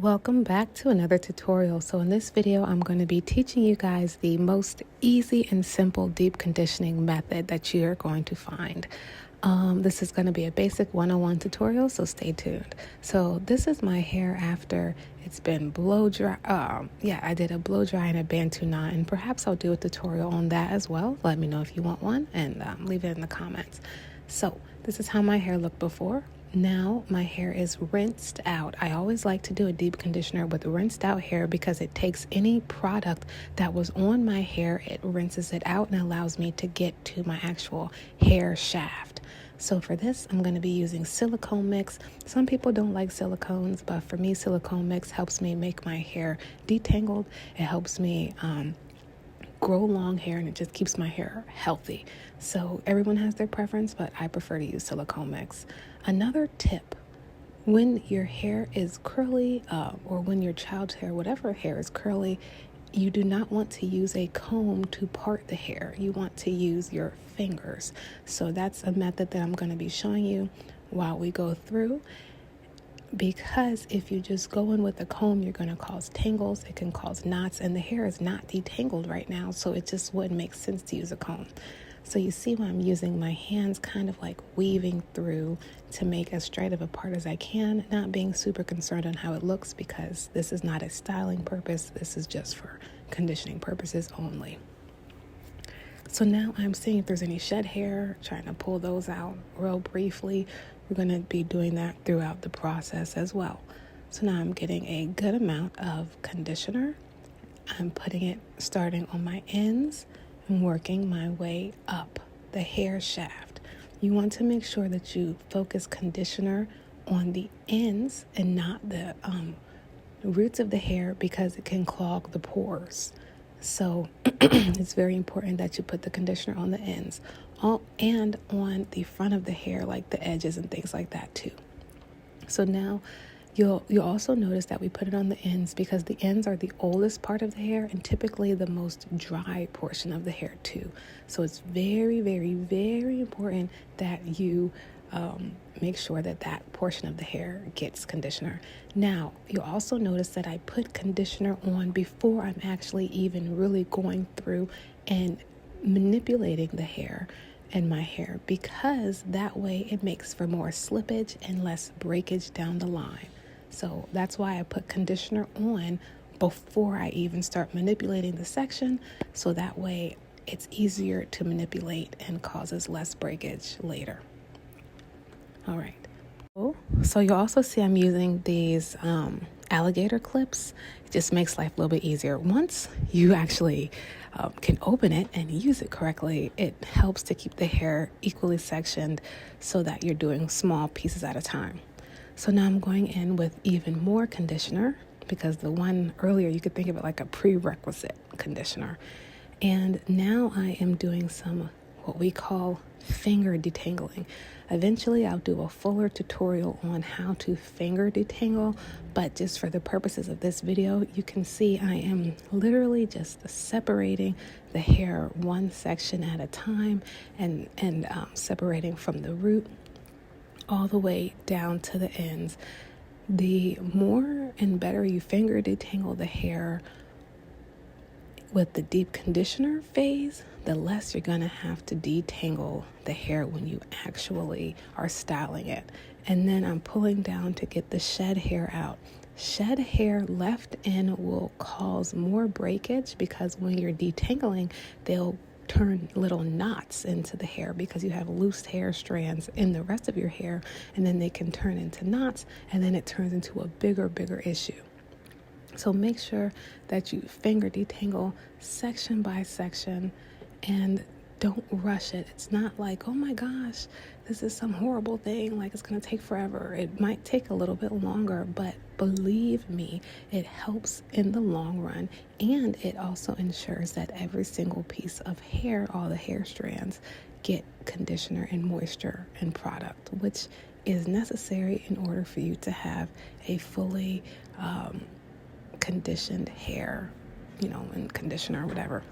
Welcome back to another tutorial. So in this video, I'm going to be teaching you guys the most easy and simple deep conditioning method that you are going to find. This is going to be a basic 101 tutorial, so stay tuned. So this is my hair after it's been blow dry. I did a blow dry and a Bantu knot, and perhaps I'll do a tutorial on that as well. Let me know if you want one and leave it in the comments. So this is how my hair looked before. Now my hair is rinsed out. I always like to do a deep conditioner with rinsed out hair because it takes any product that was on my hair, it rinses it out and allows me to get to my actual hair shaft. So for this, I'm going to be using silicone mix. Some people don't like silicones, but for me, silicone mix helps me make my hair detangled. It helps me grow long hair, and it just keeps my hair healthy. So everyone has their preference, but I prefer to use silicone mix. Another tip: when your hair is curly, or when your child's hair, whatever hair is curly, you do not want to use a comb to part the hair. You want to use your fingers. So that's a method that I'm going to be showing you while we go through. Because if you just go in with a comb, you're going to cause tangles, it can cause knots, and the hair is not detangled right now, so it just wouldn't make sense to use a comb. So you see why I'm using my hands kind of like weaving through to make as straight of a part as I can, not being super concerned on how it looks because this is not a styling purpose, this is just for conditioning purposes only. So now I'm seeing if there's any shed hair, trying to pull those out real briefly. We're going to be doing that throughout the process as well. So now I'm getting a good amount of conditioner. I'm putting it starting on my ends and working my way up the hair shaft. You want to make sure that you focus conditioner on the ends and not the roots of the hair because it can clog the pores. So it's very important that you put the conditioner on the ends and on the front of the hair, like the edges and things like that too. So now you'll also notice that we put it on the ends because the ends are the oldest part of the hair and typically the most dry portion of the hair too. So it's very, very, very important that you make sure that that portion of the hair gets conditioner. Now, you'll also notice that I put conditioner on before I'm actually even really going through and manipulating the hair and my hair, because that way it makes for more slippage and less breakage down the line. So that's why I put conditioner on before I even start manipulating the section, so that way it's easier to manipulate and causes less breakage later. All right. So you'll also see I'm using these alligator clips. It just makes life a little bit easier. Once you actually can open it and use it correctly, it helps to keep the hair equally sectioned so that you're doing small pieces at a time. So now I'm going in with even more conditioner because the one earlier, you could think of it like a prerequisite conditioner. And now I am doing some what we call finger detangling. Eventually I'll do a fuller tutorial on how to finger detangle, but just for the purposes of this video, you can see I am literally just separating the hair one section at a time and separating from the root all the way down to the ends. The more and better you finger detangle the hair with the deep conditioner phase, the less you're going to have to detangle the hair when you actually are styling it. And then I'm pulling down to get the shed hair out. Shed hair left in will cause more breakage because when you're detangling, they'll turn little knots into the hair because you have loose hair strands in the rest of your hair, and then they can turn into knots, and then it turns into a bigger issue. So make sure that you finger detangle section by section and don't rush it. It's not like, oh my gosh, this is some horrible thing, like it's going to take forever. It might take a little bit longer, but believe me, it helps in the long run, and it also ensures that every single piece of hair, all the hair strands, get conditioner and moisture and product, which is necessary in order for you to have a fully conditioned hair, and conditioner or whatever.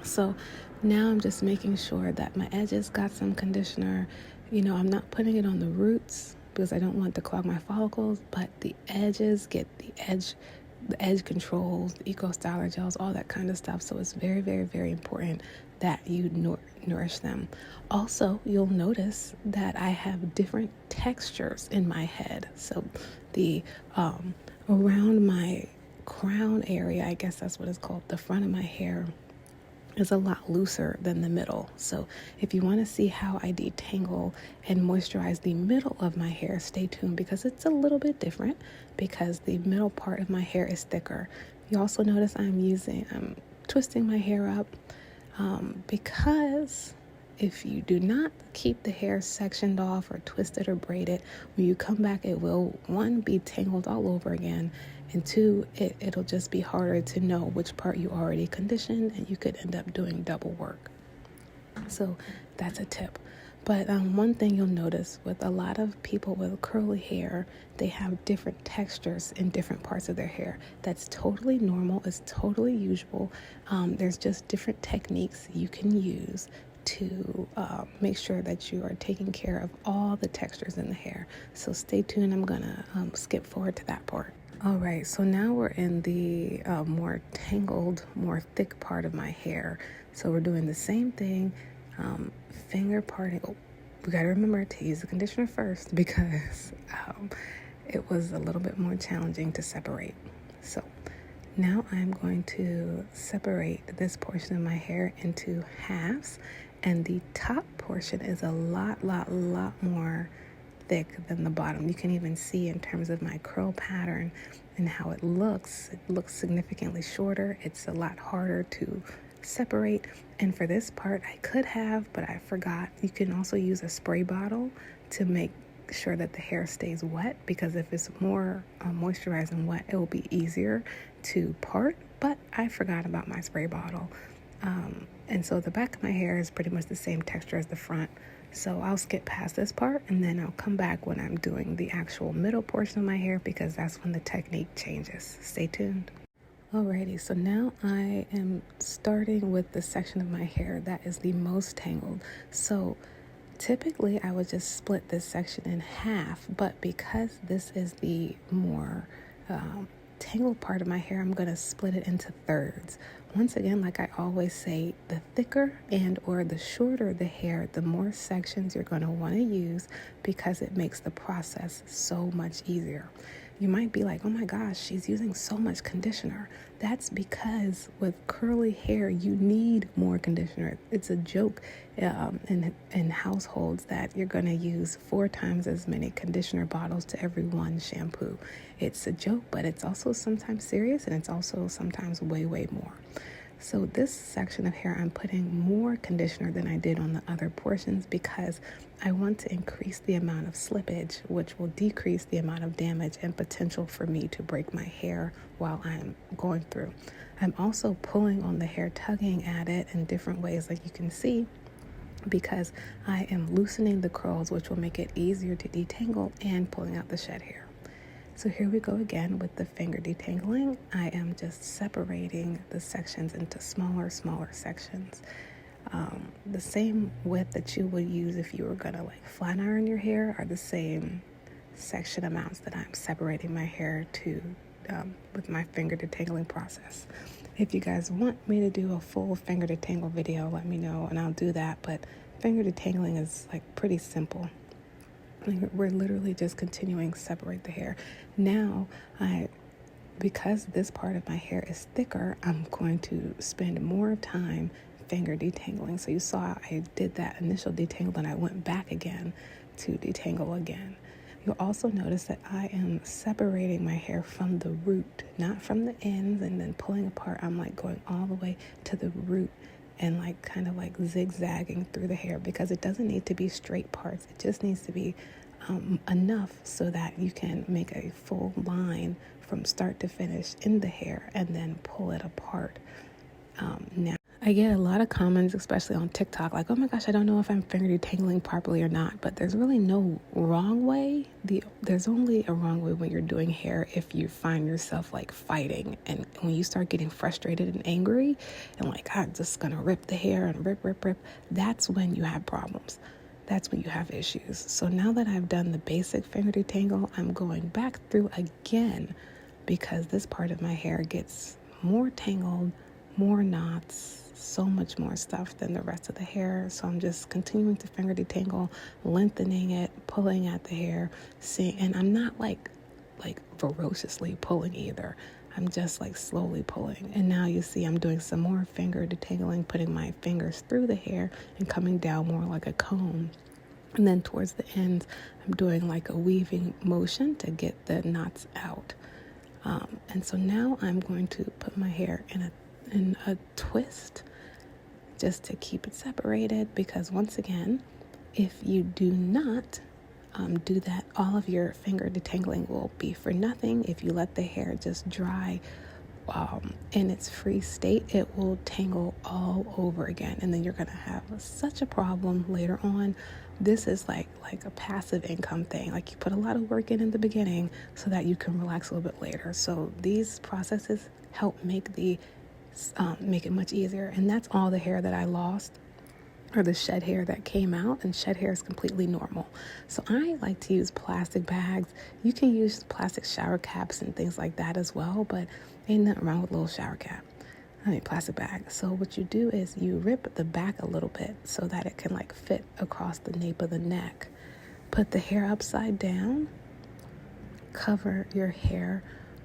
So now I'm just making sure that my edges got some conditioner. I'm not putting it on the roots because I don't want to clog my follicles, but the edges get the edge controls, the Eco Styler gels, all that kind of stuff. So it's very, very, very important that you nourish them. Also, you'll notice that I have different textures in my head. So the around my crown area, I guess that's what it's called, the front of my hair is a lot looser than the middle. So if you want to see how I detangle and moisturize the middle of my hair, stay tuned, because it's a little bit different because the middle part of my hair is thicker. You also notice I'm twisting my hair up because if you do not keep the hair sectioned off or twisted or braided, when you come back, it will, one, be tangled all over again, and two, it'll just be harder to know which part you already conditioned, and you could end up doing double work. So that's a tip. But one thing you'll notice with a lot of people with curly hair, they have different textures in different parts of their hair. That's totally normal. It's totally usual. There's just different techniques you can use to make sure that you are taking care of all the textures in the hair. So stay tuned. I'm gonna skip forward to that part. All right, so now we're in the more tangled, more thick part of my hair. So we're doing the same thing, finger parting. Oh, we gotta remember to use the conditioner first because it was a little bit more challenging to separate. So now I'm going to separate this portion of my hair into halves, and the top portion is a lot more thick than the bottom. You can even see in terms of my curl pattern and how it looks significantly shorter. It's a lot harder to separate. And for this part, I could have, but I forgot. You can also use a spray bottle to make sure that the hair stays wet, because if it's more moisturized and wet, it will be easier to part. But I forgot about my spray bottle. And so the back of my hair is pretty much the same texture as the front. So I'll skip past this part, and then I'll come back when I'm doing the actual middle portion of my hair, because that's when the technique changes. Stay tuned. Alrighty, so now I am starting with the section of my hair that is the most tangled. So typically I would just split this section in half, but because this is the more tangled part of my hair, I'm going to split it into thirds. Once again, like I always say, the thicker and or the shorter the hair, the more sections you're going to want to use, because it makes the process so much easier. You might be like, oh my gosh, she's using so much conditioner. That's because with curly hair, you need more conditioner. It's a joke in households that you're going to use 4 times as many conditioner bottles to every one shampoo. It's a joke, but it's also sometimes serious, and it's also sometimes way more. So this section of hair, I'm putting more conditioner than I did on the other portions, because I want to increase the amount of slippage, which will decrease the amount of damage and potential for me to break my hair while I'm going through. I'm also pulling on the hair, tugging at it in different ways, like you can see, because I am loosening the curls, which will make it easier to detangle, and pulling out the shed hair. So here we go again with the finger detangling. I am just separating the sections into smaller sections. The same width that you would use if you were gonna like flat iron your hair are the same section amounts that I'm separating my hair to with my finger detangling process. If you guys want me to do a full finger detangle video, let me know and I'll do that. But finger detangling is like pretty simple. We're literally just continuing to separate the hair. Now, because this part of my hair is thicker, I'm going to spend more time finger detangling. So you saw I did that initial detangle, and I went back again to detangle again. You'll also notice that I am separating my hair from the root, not from the ends and then pulling apart. I'm like going all the way to the root and like kind of like zigzagging through the hair, because it doesn't need to be straight parts. It just needs to be enough so that you can make a full line from start to finish in the hair and then pull it apart. Now, I get a lot of comments, especially on TikTok, like, oh my gosh, I don't know if I'm finger detangling properly or not. But there's really no wrong way. There's only a wrong way when you're doing hair if you find yourself like fighting. And when you start getting frustrated and angry and like, I'm just going to rip the hair and rip, that's when you have problems. that's when you have issues. So now that I've done the basic finger detangle, I'm going back through again because this part of my hair gets more tangled, more knots, so much more stuff than the rest of the hair. So I'm just continuing to finger detangle, lengthening it, pulling at the hair, and I'm not like ferociously pulling either. I'm just like slowly pulling. And now you see I'm doing some more finger detangling, putting my fingers through the hair and coming down more like a comb. And then towards the end, I'm doing like a weaving motion to get the knots out. And so now I'm going to put my hair in a twist just to keep it separated, because once again, if you do not do that, all of your finger detangling will be for nothing. If you let the hair just dry in its free state, it will tangle all over again, and then you're going to have such a problem later on. This is like a passive income thing. Like, you put a lot of work in the beginning so that you can relax a little bit later. So these processes help make it much easier. And that's all the hair that I lost, or the shed hair that came out, and shed hair is completely normal. So I like to use plastic bags. You can use plastic shower caps and things like that as well, but ain't nothing wrong with a little shower cap. Plastic bag. So what you do is you rip the back a little bit so that it can like fit across the nape of the neck. Put the hair upside down, cover your hair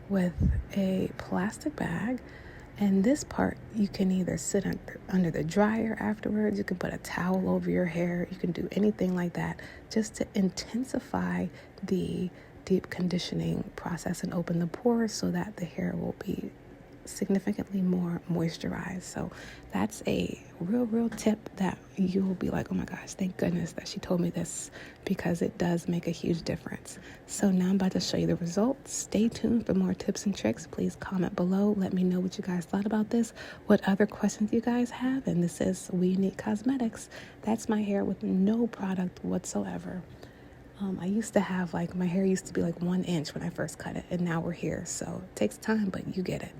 with a plastic bag. And this part, you can either sit under the dryer afterwards. You can put a towel over your hair. You can do anything like that just to intensify the deep conditioning process and open the pores so that the hair will be significantly more moisturized. So that's a real tip that you'll be like, oh my gosh, thank goodness that she told me this, because it does make a huge difference. So now I'm about to show you the results. Stay tuned for more tips and tricks. Please comment below. Let me know what you guys thought about this, what other questions you guys have. And this is We Unique Cosmetics. That's my hair with no product whatsoever. I used to have my hair used to be like 1 inch when I first cut it, and now we're here. So it takes time, but you get it.